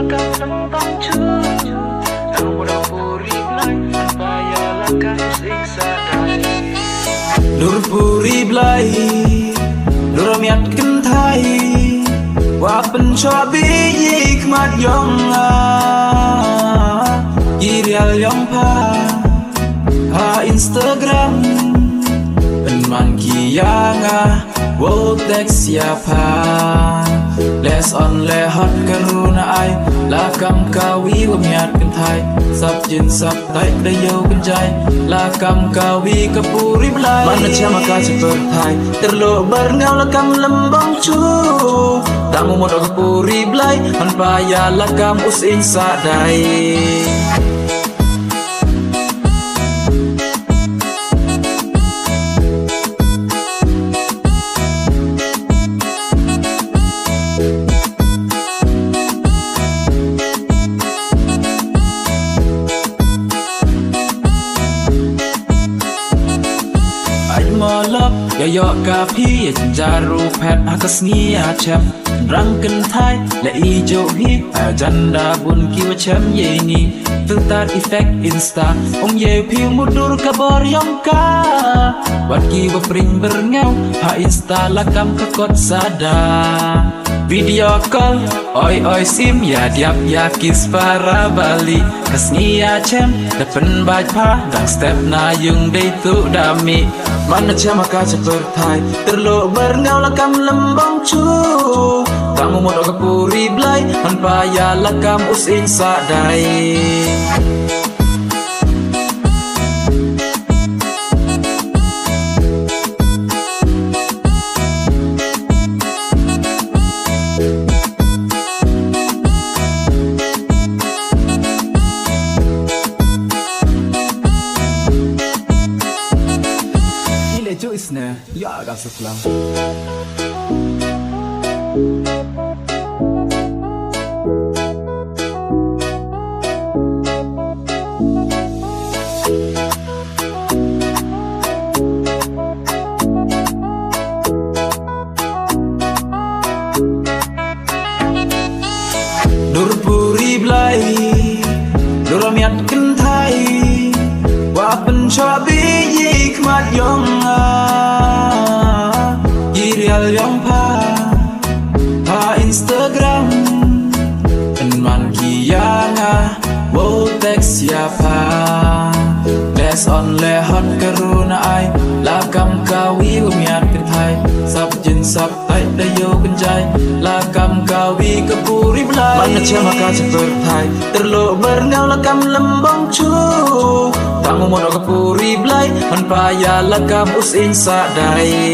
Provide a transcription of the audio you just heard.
lakang lembang cucu ang murang puri blay ang paya lakang sing sadai Nur puri blay Nur miat kentai Wa pen chobi yik mat yong Yirial yong pa Instagram Penman kiyanga Wo teks siapa Les on le hot karuna ai Lakam kawi wamiat kentai Sab jin sab taik dayo kenjai Lakam kawi kapuri belai Mana cama kasih bertai Terlo berngau lakam lembang cu Tamu modal kapuri belai Hanpaya lakam usin sadai Molop yo ka phi jaru phat akas ni a cham rang kan thai la i jo hi ajanda bun ki wa cham ye ni filter effect insta ye phi mudur ka bor yong ka wat ki wa pring berngau insta la kam ka kot sada video call oi sim ya diap ya kis para bali kas ni a cham depan baj pa dang step na yung dei tu dami Mana cama kaca bertai Terlo berngau lakam lembang cu Kamu modal kapuri blay Hanpaya lakam usin sadai Isne, ya agak sebelah. Nur puri blay, nur miat kentai, wa pen chobi yik mat yong Yirial yong pa Instagram Penman kiyanga Wo teks siapa Les on le hot karuna ai Lakam kawi umiat kentai Sab jin sab taik dayo kenjai Lakam kawi kapuri belai Mana cama kaca bertai Terlo berngau lakam lembang cu Tamu modal kapuri belai Hanpaya lakam usin sadai